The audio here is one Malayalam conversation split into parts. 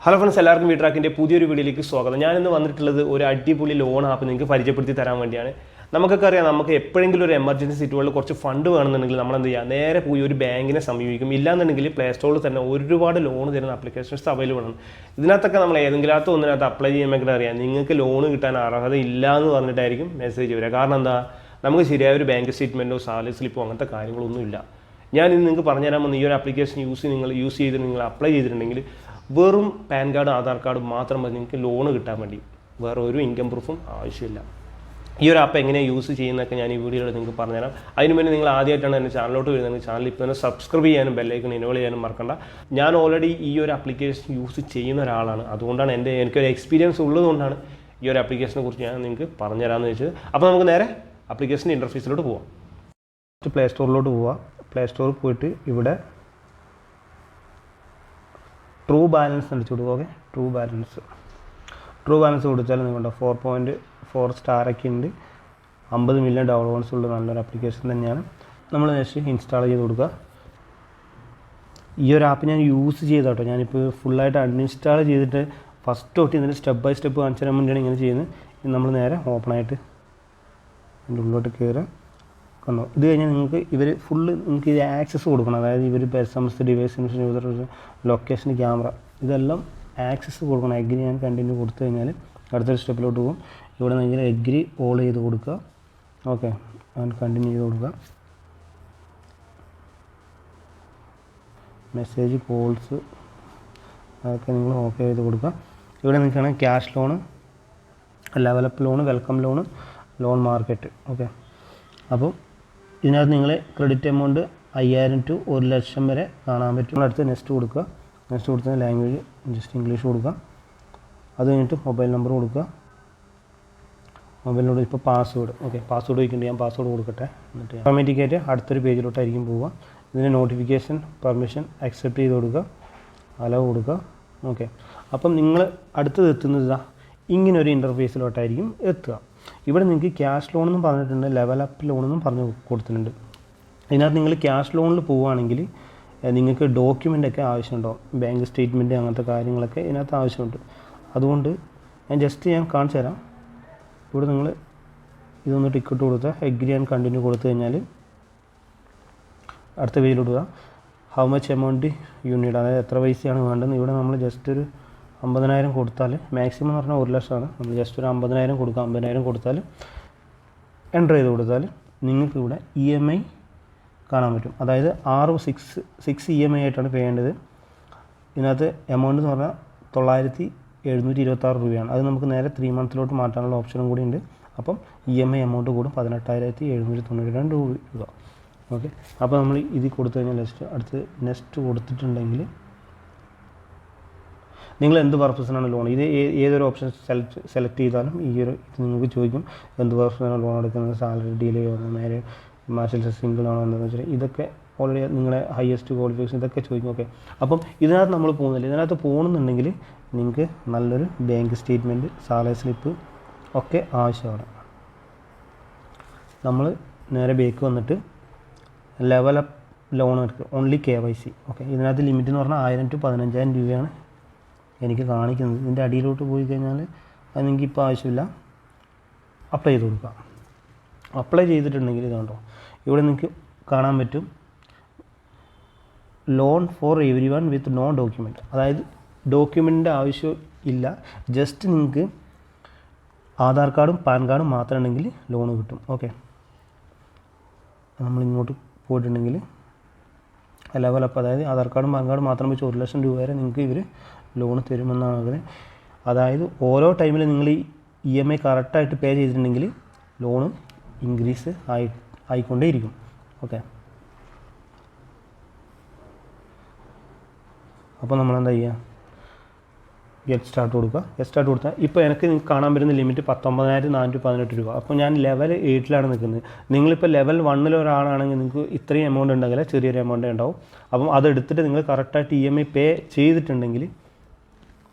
ഹലോ ഫ്രണ്ട്സ്, എല്ലാവർക്കും വീട്രാക്കിൻ്റെ പുതിയൊരു വീഡിയോയിലേക്ക് സ്വാഗതം. ഞാനിന്ന് വന്നിട്ടുള്ളത് ഒരു അടിപൊളി ലോൺ ആപ്പ് നിങ്ങൾക്ക് പരിചയപ്പെടുത്തി തരാൻ വേണ്ടിയാണ്. നമുക്കൊക്കെ അറിയാം, നമുക്ക് എപ്പോഴെങ്കിലും ഒരു എമർജൻസി സിറ്റുകളിൽ കുറച്ച് ഫണ്ട് വേണമെന്നുണ്ടെങ്കിൽ നമ്മൾ എന്ത് ചെയ്യുക, നേരെ പോയി ഒരു ബാങ്കിനെ സമീപിക്കും. ഇല്ലാന്നുണ്ടെങ്കിൽ പ്ലേ സ്റ്റോറിൽ തന്നെ ഒരുപാട് ലോൺ തരുന്ന ആപ്ലിക്കേഷൻസ് അവൈലബിൾ ആണ്. ഇതിനകത്തൊക്കെ നമ്മൾ ഏതെങ്കിലും ഒന്നിനകത്ത് അപ്ലൈ ചെയ്യുമ്പോൾ അറിയാം നിങ്ങൾക്ക് ലോൺ കിട്ടാൻ അർഹത ഇല്ല എന്ന് പറഞ്ഞിട്ടായിരിക്കും മെസ്സേജ് വരിക. കാരണം എന്താ, നമുക്ക് ശരിയായ ഒരു ബാങ്ക് സ്റ്റേറ്റ്മെൻറ്റോ സാലറി സ്ലിപ്പോ അങ്ങനത്തെ കാര്യങ്ങളൊന്നുമില്ല. ഞാൻ ഇന്ന് നിങ്ങൾക്ക് പറഞ്ഞുതരാൻ വന്ന ഈ ഒരു ആപ്ലിക്കേഷൻ നിങ്ങൾ യൂസ് ചെയ്ത് നിങ്ങൾ അപ്ലൈ ചെയ്തിട്ടുണ്ടെങ്കിൽ വെറും പാൻ കാർഡ് ആധാർ കാർഡ് മാത്രം മതി നിങ്ങൾക്ക് ലോൺ കിട്ടാൻ വേണ്ടി. വേറെ ഒരു ഇൻകം പ്രൂഫും ആവശ്യമില്ല. ഈ ഒരു ആപ്പ് എങ്ങനെയാണ് യൂസ് ചെയ്യുന്നതൊക്കെ ഞാൻ ഈ വീഡിയോയിൽ നിങ്ങൾക്ക് പറഞ്ഞുതരാം. അതിന് വേണ്ടി നിങ്ങൾ ആദ്യമായിട്ടാണ് എൻ്റെ ചാനലിലോട്ട് വരുന്നത്, ചാനൽ ഇപ്പോൾ തന്നെ സബ്സ്ക്രൈബ് ചെയ്യാനും ബെല്ലൈക്കൺ ഇനേബിൾ ചെയ്യാനും മറക്കണ്ട. ഞാൻ ഓൾറെഡി ഈ ഒരു ആപ്ലിക്കേഷൻ യൂസ് ചെയ്യുന്ന ഒരാളാണ്. അതുകൊണ്ടാണ് എനിക്കൊരു എക്സ്പീരിയൻസ് ഉള്ളതുകൊണ്ടാണ് ഈ ഒരു ആപ്ലിക്കേഷനെ കുറിച്ച് ഞാൻ നിങ്ങൾക്ക് പറഞ്ഞുതരാമെന്ന് വെച്ചത്. അപ്പോൾ നമുക്ക് നേരെ ആപ്ലിക്കേഷൻ്റെ ഇൻ്റർഫേസിലോട്ട് പോവാം. പ്ലേ സ്റ്റോറിലോട്ട് പോവാം. പ്ലേ സ്റ്റോറിൽ പോയിട്ട് ഇവിടെ ട്രൂ ബാലൻസ് അടിച്ചു കൊടുക്കുക. ഓക്കെ, ട്രൂ ബാലൻസ് കൊടുത്താൽ നിങ്ങളുടെ 4.4 സ്റ്റാറൊക്കെ ഉണ്ട്. 50 മില്യൺ ഡൗൺലോഡ്സ് ഉള്ള നല്ലൊരു ആപ്ലിക്കേഷൻ തന്നെയാണ്. നമ്മൾ നെക്സ്റ്റ് ഇൻസ്റ്റാൾ ചെയ്ത് കൊടുക്കുക. ഈ ഒരു ആപ്പ് ഞാൻ യൂസ് ചെയ്ത കേട്ടോ, ഞാനിപ്പോൾ ഫുള്ളായിട്ട് അൺഇൻസ്റ്റാൾ ചെയ്തിട്ട് ഫസ്റ്റ് തൊട്ട് ഇതിൻ്റെ സ്റ്റെപ്പ് ബൈ സ്റ്റെപ്പ് കാണിച്ചു തരാൻ വേണ്ടിയാണ് ഇങ്ങനെ ചെയ്യുന്നത്. ഇത് നമ്മൾ നേരെ ഓപ്പണായിട്ട് അതിൻ്റെ ഉള്ളിലോട്ട് കയറുക. കണ്ടോ, ഇത് കഴിഞ്ഞാൽ നിങ്ങൾക്ക് ഇവർ ഫുള്ള് നിങ്ങൾക്ക് ഇത് ആക്സസ് കൊടുക്കണം. അതായത് ഇവർ പെർസംസ് ഡിവൈസ് യൂസർ ലൊക്കേഷൻ ക്യാമറ ഇതെല്ലാം ആക്സസ് കൊടുക്കണം. എഗ്രി ഞാൻ കണ്ടിന്യൂ കൊടുത്തു കഴിഞ്ഞാൽ അടുത്തൊരു സ്റ്റെപ്പിലോട്ട് പോകും. ഇവിടെ നിങ്ങൾ എഗ്രി ഓൾ ചെയ്ത് കൊടുക്കുക. ഓക്കെ, ഞാൻ കണ്ടിന്യൂ ചെയ്ത് കൊടുക്കുക. മെസ്സേജ് കോൾസ് അതൊക്കെ നിങ്ങൾ ഓക്കെ ചെയ്ത് കൊടുക്കുക. ഇവിടെ നിൽക്കുകയാണ് cash loan, level up loan, welcome loan, loan market. Okay, അപ്പോൾ ഇതിനകത്ത് നിങ്ങൾ ക്രെഡിറ്റ് എമൗണ്ട് 5000 to 1,00,000 വരെ കാണാൻ പറ്റും. അടുത്ത് നെക്സ്റ്റ് കൊടുക്കുക. നെക്സ്റ്റ് കൊടുത്ത ലാംഗ്വേജ് ജസ്റ്റ് ഇംഗ്ലീഷ് കൊടുക്കുക. അത് കഴിഞ്ഞിട്ട് മൊബൈൽ നമ്പർ കൊടുക്കുക. മൊബൈൽ നമ്പർ ഇപ്പോൾ പാസ്വേഡ്. ഓക്കെ, പാസ്വേഡ് ചോദിക്കുന്നുണ്ട്, ഞാൻ പാസ്വേഡ് കൊടുക്കട്ടെ. എന്നിട്ട് ഓട്ടോമാറ്റിക്കായിട്ട് അടുത്തൊരു പേജിലോട്ടായിരിക്കും പോവുക. ഇതിന് നോട്ടിഫിക്കേഷൻ പെർമിഷൻ അക്സെപ്റ്റ് ചെയ്ത് കൊടുക്കുക, അലോ കൊടുക്കുക. ഓക്കെ, അപ്പം നിങ്ങൾ അടുത്തത് എത്തുന്നത് ഇങ്ങനൊരു ഇൻ്റർഫേസിലോട്ടായിരിക്കും എത്തുക. ഇവിടെ നിങ്ങൾക്ക് ക്യാഷ് ലോണെന്നും പറഞ്ഞിട്ടുണ്ട്, ലെവലപ്പ് ലോണെന്നും പറഞ്ഞു കൊടുത്തിട്ടുണ്ട്. ഇതിനകത്ത് നിങ്ങൾ ക്യാഷ് ലോണിൽ പോവുകയാണെങ്കിൽ നിങ്ങൾക്ക് ഡോക്യുമെൻ്റൊക്കെ ആവശ്യമുണ്ടോ, ബാങ്ക് സ്റ്റേറ്റ്മെൻറ്റ് അങ്ങനത്തെ കാര്യങ്ങളൊക്കെ ഇതിനകത്ത് ആവശ്യമുണ്ട്. അതുകൊണ്ട് ഞാൻ കാണിച്ചു തരാം. ഇവിടെ നിങ്ങൾ ഇതൊന്ന് ടിക്കറ്റ് കൊടുത്താൽ എഗ്രി ആൻഡ് കണ്ടിന്യൂ കൊടുത്തു കഴിഞ്ഞാൽ അടുത്ത പേജിലോട്ട് പോകാം. ഹൗ മച്ച് എമൗണ്ട് യൂണിറ്റ്, അതായത് എത്ര പൈസയാണ് വേണ്ടതെന്ന്. ഇവിടെ നമ്മൾ ജസ്റ്റ് ഒരു 50,000 കൊടുത്താൽ, മാക്സിമം എന്ന് പറഞ്ഞാൽ 1,00,000ആണ്. നമ്മൾ ജസ്റ്റ് ഒരു 50,000 കൊടുക്കുക. 50,000 കൊടുത്താൽ എൻ്റർ ചെയ്ത് കൊടുത്താൽ നിങ്ങൾക്ക് ഇവിടെ EMI കാണാൻ പറ്റും. അതായത് 6 EMI ആയിട്ടാണ് പേ ചെയ്യേണ്ടത്. ഇതിനകത്ത് എമൗണ്ട് എന്ന് പറഞ്ഞാൽ 9,726 രൂപയാണ്. അത് നമുക്ക് നേരെ 3 മന്ത്സിലോട്ട് മാറ്റാനുള്ള ഓപ്ഷനും കൂടി ഉണ്ട്. അപ്പം EMI എമൗണ്ട് കൂടും 18,792 രൂപ. ഓക്കെ, അപ്പോൾ നമ്മൾ ഇതിൽ കൊടുത്തു കഴിഞ്ഞാൽ അടുത്ത് നെക്സ്റ്റ് കൊടുത്തിട്ടുണ്ടെങ്കിൽ നിങ്ങൾ എന്ത് പർപ്പസിനാണ് ലോൺ, ഇത് ഏതൊരു ഓപ്ഷൻ സെലക്ട് ചെയ്താലും ഇത് നിങ്ങൾക്ക് ചോദിക്കും എന്ത് പർപ്പസിനാണ് ലോൺ എടുക്കുന്നത്, സാലറി ഡീലേ ആണോ, നേരെ മാർഷൽ സിംഗിൾ ആണോ എന്താണെന്ന് വെച്ചാൽ ഇതൊക്കെ ഓൾറെഡി നിങ്ങളെ ഹയസ്റ്റ് ക്വാളിഫിക്കേഷൻ ഇതൊക്കെ ചോദിക്കും. ഓക്കെ, അപ്പം ഇതിനകത്ത് നമ്മൾ പോകുന്നില്ല. ഇതിനകത്ത് പോകുന്നുണ്ടെങ്കിൽ നിങ്ങൾക്ക് നല്ലൊരു ബാങ്ക് സ്റ്റേറ്റ്മെൻറ്റ്, സാലറി സ്ലിപ്പ് ഒക്കെ ആവശ്യമാണ്. നമ്മൾ നേരെ ബേക്ക് വന്നിട്ട് ലെവലപ്പ് ലോൺ എടുക്കുക, ഓൺലി KYC. ഓക്കെ, ഇതിനകത്ത് ലിമിറ്റ് എന്ന് പറഞ്ഞാൽ 1,000 to 15,000 രൂപയാണ് എനിക്ക് കാണിക്കുന്നത്. ഇതിൻ്റെ അടിയിലോട്ട് പോയി കഴിഞ്ഞാൽ അത് നിങ്ങൾക്ക് ഇപ്പോൾ ആവശ്യമില്ല. അപ്ലൈ ചെയ്ത് കൊടുക്കുക. അപ്ലൈ ചെയ്തിട്ടുണ്ടെങ്കിൽ ഇതുണ്ടോ, ഇവിടെ നിങ്ങൾക്ക് കാണാൻ പറ്റും loan for everyone with no document. അതായത് ഡോക്യുമെൻറ്റിൻ്റെ ആവശ്യം ഇല്ല, ജസ്റ്റ് നിങ്ങൾക്ക് ആധാർ കാർഡും പാൻ കാർഡും മാത്രം ഉണ്ടെങ്കിൽ ലോൺ കിട്ടും. ഓക്കെ, നമ്മളിങ്ങോട്ട് പോയിട്ടുണ്ടെങ്കിൽ ലെവലപ്പ്, അതായത് ആധാർ കാർഡും പാൻ കാർഡും മാത്രം വെച്ച് 1,00,000 രൂപ വരെ നിങ്ങൾക്ക് ഇവർ ലോൺ തരുമെന്നാണ് അതിന്. അതായത് ഓരോ ടൈമിൽ നിങ്ങൾ ഈ EMI കറക്റ്റായിട്ട് പേ ചെയ്തിട്ടുണ്ടെങ്കിൽ ലോണ് ഇൻക്രീസ് ആയിക്കൊണ്ടേയിരിക്കും. ഓക്കെ, അപ്പോൾ നമ്മളെന്താ ചെയ്യുക, ഗെറ്റ് സ്റ്റാർട്ട് കൊടുക്കുക. ഗെറ്റ് സ്റ്റാർട്ട് കൊടുത്താൽ ഇപ്പോൾ എനിക്ക് നിങ്ങൾക്ക് കാണാൻ പറ്റുന്ന ലിമിറ്റ് 19,418 രൂപ. അപ്പോൾ ഞാൻ ലെവൽ 8ലാണ് നിൽക്കുന്നത്. നിങ്ങളിപ്പോൾ ലെവൽ 1 ഒരാളാണെങ്കിൽ നിങ്ങൾക്ക് ഇത്രയും എമൗണ്ട് ഉണ്ടെങ്കിൽ ചെറിയൊരു എമൗണ്ട് ഉണ്ടാവും. അപ്പം അതെടുത്തിട്ട് നിങ്ങൾ കറക്റ്റായിട്ട് EMI പേ ചെയ്തിട്ടുണ്ടെങ്കിൽ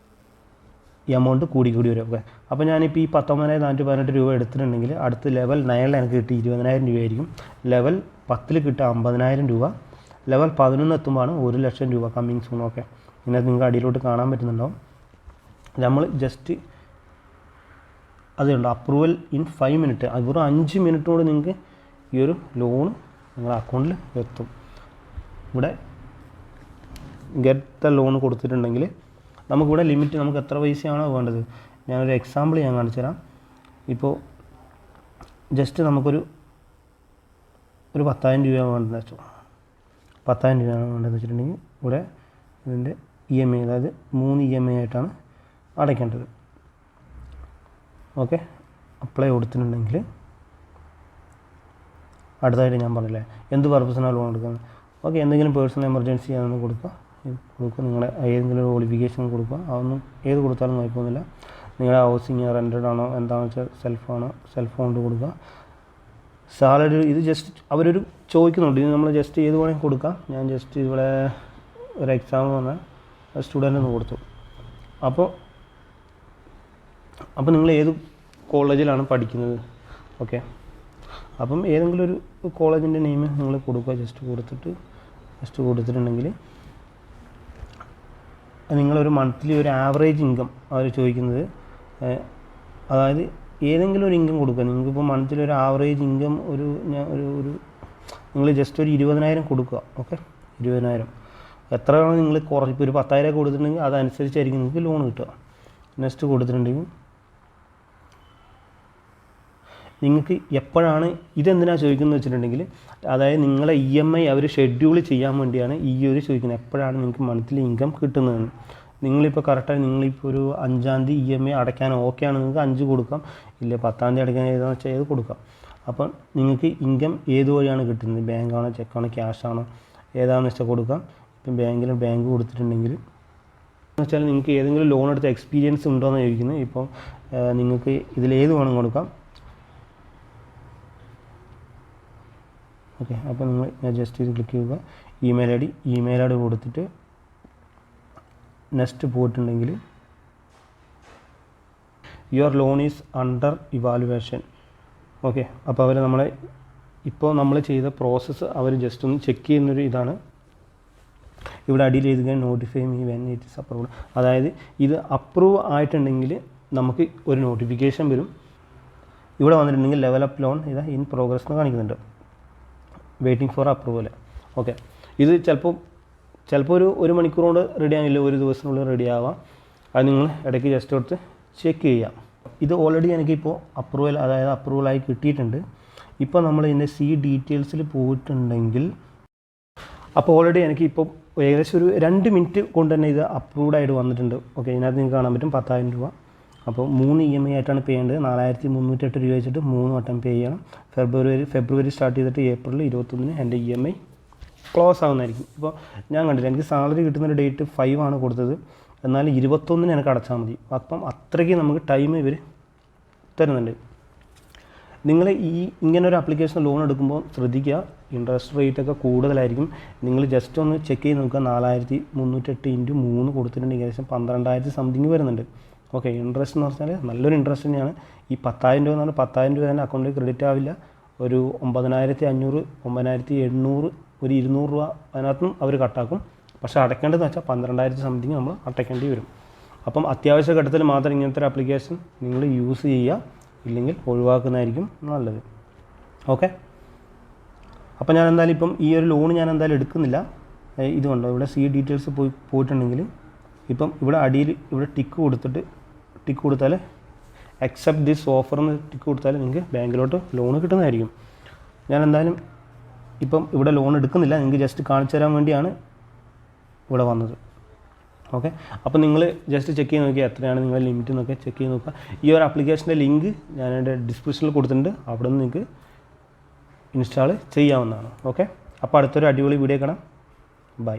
ഈ എമൗണ്ട് കൂടി വരും. ഓക്കെ, അപ്പോൾ ഞാനിപ്പോൾ ഈ 19,418 രൂപ എടുത്തിട്ടുണ്ടെങ്കിൽ അടുത്ത് ലെവൽ 9 എനിക്ക് കിട്ടി 20,000 രൂപയായിരിക്കും. ലെവൽ 10 കിട്ടുക 50,000 രൂപ. ലെവൽ 11 എത്തുമ്പോഴാണ് 1,00,000 രൂപ കമ്മിങ് സൂൺ. ഓക്കെ, ഇതിനകത്ത് നിങ്ങൾക്ക് അടിയിലോട്ട് കാണാൻ പറ്റുന്നുണ്ടാവും നമ്മൾ ജസ്റ്റ് അതുണ്ട് അപ്രൂവൽ ഇൻ 5 മിനിറ്റ്, അത് വെറും 5 മിനിറ്റോട് നിങ്ങൾക്ക് ഈ ഒരു ലോൺ നിങ്ങളുടെ അക്കൗണ്ടിൽ എത്തും. ഇവിടെ ഗെറ്റ് ദ ലോൺ കൊടുത്തിട്ടുണ്ടെങ്കിൽ നമുക്കിവിടെ ലിമിറ്റ് നമുക്ക് എത്ര പൈസയാണോ വേണ്ടത്. ഞാനൊരു എക്സാമ്പിൾ ഞാൻ കാണിച്ചു തരാം. ഇപ്പോൾ ജസ്റ്റ് നമുക്കൊരു 10,000 രൂപ വേണ്ടതെന്ന് വെച്ചോ, 10,000 രൂപയാണ് വേണ്ടതെന്ന് വെച്ചിട്ടുണ്ടെങ്കിൽ ഇവിടെ ഇതിൻ്റെ EMI, അതായത് 3 EMI ആയിട്ടാണ് അടയ്ക്കേണ്ടത്. ഓക്കെ, അപ്ലൈ കൊടുത്തിട്ടുണ്ടെങ്കിൽ അടുത്തായിട്ട് ഞാൻ പറഞ്ഞില്ലേ എന്ത് പർപ്പസിനാണ് ലോൺ എടുക്കുന്നത്. ഓക്കെ, എന്തെങ്കിലും പേഴ്സണൽ എമർജൻസി അതൊന്ന് കൊടുക്കുക, നിങ്ങളുടെ ഏതെങ്കിലും ഒരു ക്വാളിഫിക്കേഷൻ കൊടുക്കുക, അതൊന്നും ഏത് കൊടുത്താലും കുഴപ്പമൊന്നുമില്ല. നിങ്ങളുടെ ഹൗസിങ് റെൻറ്റഡ് ആണോ എന്താണെന്ന് വെച്ചാൽ സെൽഫ് കൊണ്ട് കൊടുക്കുക. സാലറി ഇത് ജസ്റ്റ് അവരൊരു ചോദിക്കുന്നുണ്ട്, ഇത് നമ്മൾ ജസ്റ്റ് ഏത് വേണമെങ്കിൽ കൊടുക്കാം. ഞാൻ ജസ്റ്റ് ഇവിടെ ഒരു എക്സാം പറഞ്ഞാൽ സ്റ്റുഡൻ്റ് എന്ന് കൊടുത്തു. അപ്പോൾ നിങ്ങൾ ഏത് കോളേജിലാണ് പഠിക്കുന്നത്, ഓക്കെ, അപ്പം ഏതെങ്കിലും ഒരു കോളേജിൻ്റെ നെയിം നിങ്ങൾ കൊടുക്കുക. ജസ്റ്റ് കൊടുത്തിട്ടുണ്ടെങ്കിൽ നിങ്ങളൊരു മന്ത്ലി ഒരു ആവറേജ് ഇൻകം അവർ ചോദിക്കുന്നത്, അതായത് ഏതെങ്കിലും ഒരു ഇൻകം കൊടുക്കുക. നിങ്ങൾക്കിപ്പോൾ മന്ത്ലി ഒരു ആവറേജ് ഇൻകം നിങ്ങൾ ജസ്റ്റ് ഒരു 20,000 കൊടുക്കുക. ഓക്കെ, 20,000 എത്രയാണോ നിങ്ങൾ ഇപ്പോൾ ഒരു 10,000 കൊടുത്തിട്ടുണ്ടെങ്കിൽ അതനുസരിച്ചായിരിക്കും നിങ്ങൾക്ക് ലോൺ കിട്ടുക. നെക്സ്റ്റ് കൊടുത്തിട്ടുണ്ടെങ്കിൽ നിങ്ങൾക്ക് എപ്പോഴാണ് ഇതെന്തിനാണ് ചോദിക്കുന്നത് വെച്ചിട്ടുണ്ടെങ്കിൽ, അതായത് നിങ്ങളെ EMI അവർ ഷെഡ്യൂൾ ചെയ്യാൻ വേണ്ടിയാണ് ഈ ഒരു ചോദിക്കുന്നത്, എപ്പോഴാണ് നിങ്ങൾക്ക് മന്ത്ലി ഇൻകം കിട്ടുന്നതെന്ന്. നിങ്ങളിപ്പോൾ കറക്റ്റായി നിങ്ങളിപ്പോൾ ഒരു 5-ാം തീയതി EMI അടയ്ക്കാൻ ഓക്കെയാണ്, നിങ്ങൾക്ക് 5 കൊടുക്കാം, ഇല്ല 10-ാം തീയതി അടയ്ക്കാൻ ഏതാണെന്ന് വെച്ചാൽ ഏത് കൊടുക്കാം. അപ്പം നിങ്ങൾക്ക് ഇൻകം ഏത് വഴിയാണ് കിട്ടുന്നത്, ബാങ്കാണോ ചെക്കാണോ ക്യാഷാണോ ഏതാണെന്ന് വെച്ചാൽ കൊടുക്കാം. ഇപ്പം ബാങ്ക് കൊടുത്തിട്ടുണ്ടെങ്കിൽ എന്ന് വെച്ചാൽ നിങ്ങൾക്ക് ഏതെങ്കിലും ലോൺ എടുത്ത എക്സ്പീരിയൻസ് ഉണ്ടോ എന്ന് ചോദിക്കുന്നത്. ഇപ്പോൾ നിങ്ങൾക്ക് ഇതിലേത് വേണം കൊടുക്കാം. ഓക്കെ, അപ്പോൾ നിങ്ങൾ ജസ്റ്റ് ഇത് ക്ലിക്ക് ചെയ്യുക, ഇമെയിൽ ഐ ഡി കൊടുത്തിട്ട് നെക്സ്റ്റ് പോയിട്ടുണ്ടെങ്കിൽ your loan is under evaluation. Okay, അപ്പോൾ അവർ നമ്മൾ ചെയ്ത പ്രോസസ്സ് അവർ ജസ്റ്റ് ഒന്ന് ചെക്ക് ചെയ്യുന്നൊരു ഇതാണ്. ഇവിടെ അടിയിൽ എഴുതുക notify me when it is approved, അതായത് ഇത് അപ്രൂവ് ആയിട്ടുണ്ടെങ്കിൽ നമുക്ക് ഒരു നോട്ടിഫിക്കേഷൻ വരും. ഇവിടെ വന്നിട്ടുണ്ടെങ്കിൽ ലെവൽ അപ്പ് ലോൺ ഇതാ ഇൻ പ്രോഗ്രസ് എന്ന് കാണിക്കുന്നുണ്ട്, വെയിറ്റിംഗ് ഫോർ അപ്രൂവൽ. ഓക്കെ, ഇത് ചിലപ്പോൾ ഒരു മണിക്കൂർ കൊണ്ട് റെഡി ആകില്ല, ഒരു ദിവസത്തിനുള്ളിൽ റെഡി ആവാം. അത് നിങ്ങൾ ഇടയ്ക്ക് ജസ്റ്റ് എടുത്ത് ചെക്ക് ചെയ്യാം. ഇത് ഓൾറെഡി എനിക്കിപ്പോൾ അപ്രൂവലായി കിട്ടിയിട്ടുണ്ട്. ഇപ്പോൾ നമ്മൾ ഇതിൻ്റെ ഡീറ്റെയിൽസിൽ പോയിട്ടുണ്ടെങ്കിൽ അപ്പോൾ ഓൾറെഡി എനിക്കിപ്പോൾ ഏകദേശം ഒരു 2 മിനിറ്റ് കൊണ്ട് തന്നെ ഇത് അപ്രൂവ്ഡ് ആയിട്ട് വന്നിട്ടുണ്ട്. ഓക്കെ, ഇതിനകത്ത് നിങ്ങൾക്ക് കാണാൻ പറ്റും 10,000 രൂപ. അപ്പോൾ 3 EMI ആയിട്ടാണ് പേ ചെയ്യേണ്ടത്. 4,308 രൂപ വെച്ചിട്ട് 3 വട്ടം പേ ചെയ്യണം. ഫെബ്രുവരി സ്റ്റാർട്ട് ചെയ്തിട്ട് ഏപ്രിൽ 21 എൻ്റെ EMI ക്ലോസ് ആവുന്നതായിരിക്കും. ഇപ്പോൾ ഞാൻ കണ്ടില്ല, എനിക്ക് സാലറി കിട്ടുന്നൊരു ഡേറ്റ് 5 ആണ് കൊടുത്തത്, എന്നാൽ 21 എനിക്ക് അടച്ചാൽ മതി. അപ്പം അത്രയ്ക്ക് നമുക്ക് ടൈം ഇവർ തരുന്നുണ്ട്. നിങ്ങൾ ഇങ്ങനൊരു ആപ്ലിക്കേഷൻ ലോൺ എടുക്കുമ്പോൾ ശ്രദ്ധിക്കുക, ഇൻട്രസ്റ്റ് റേറ്റൊക്കെ കൂടുതലായിരിക്കും. നിങ്ങൾ ജസ്റ്റ് ഒന്ന് ചെക്ക് ചെയ്ത് നോക്കുക. 4,308 × 3 കൊടുത്തിട്ടുണ്ടെങ്കിൽ ഏകദേശം 12,000 സംതിങ് വരുന്നുണ്ട്. ഓക്കെ, ഇൻട്രസ്റ്റ് എന്ന് പറഞ്ഞാൽ നല്ലൊരു ഇൻട്രസ്റ്റ് തന്നെയാണ്. ഈ 10,000 രൂപ എന്ന് പറഞ്ഞാൽ 10,000 രൂപ തന്നെ അക്കൗണ്ടിൽ ക്രെഡിറ്റ് ആവില്ല. ഒരു 9,500, 9,700, ഒരു 200 രൂപ അതിനകത്തും അവർ കട്ടാക്കും. പക്ഷേ അടയ്ക്കേണ്ടതെന്ന് വെച്ചാൽ 12,000 സംതിങ് നമ്മൾ അടയ്ക്കേണ്ടി വരും. അപ്പം അത്യാവശ്യ ഘട്ടത്തിൽ മാത്രം ഇങ്ങനത്തെ ഒരു ആപ്ലിക്കേഷൻ നിങ്ങൾ യൂസ് ചെയ്യുക, ഇല്ലെങ്കിൽ ഒഴിവാക്കുന്നതായിരിക്കും നല്ലത്. ഓക്കെ, അപ്പോൾ ഞാൻ എന്തായാലും ഇപ്പം ഈ ഒരു ലോൺ ഞാൻ എന്തായാലും എടുക്കുന്നില്ല. ഇതുകൊണ്ടോ ഇവിടെ ഡീറ്റെയിൽസ് പോയിട്ടുണ്ടെങ്കിൽ ഇപ്പം ഇവിടെ അടിയിൽ ഇവിടെ ടിക്ക് കൊടുത്താൽ അക്സെപ്റ്റ് ദിസ് ഓഫർ എന്ന് ടിക്ക് കൊടുത്താൽ നിങ്ങൾക്ക് ബാങ്കിലോട്ട് ലോൺ കിട്ടുന്നതായിരിക്കും. ഞാൻ എന്തായാലും ഇപ്പം ഇവിടെ ലോൺ എടുക്കുന്നില്ല, നിങ്ങൾക്ക് ജസ്റ്റ് കാണിച്ചു തരാൻ വേണ്ടിയാണ് ഇവിടെ വന്നത്. ഓക്കെ, അപ്പോൾ നിങ്ങൾ ജസ്റ്റ് ചെക്ക് ചെയ്ത് നോക്കിയാൽ എത്രയാണ് നിങ്ങളുടെ ലിമിറ്റ് എന്നൊക്കെ ചെക്ക് ചെയ്ത് നോക്കുക. ഈ ഒരു ആപ്ലിക്കേഷൻ്റെ ലിങ്ക് ഞാൻ എൻ്റെ ഡിസ്ക്രിപ്ഷനിൽ കൊടുത്തിട്ടുണ്ട്, അവിടെ നിന്ന് നിങ്ങൾക്ക് ഇൻസ്റ്റാൾ ചെയ്യാവുന്നതാണ്. ഓക്കെ, അപ്പോൾ അടുത്തൊരു അടിപൊളി വീഡിയോ കാണാം. ബൈ.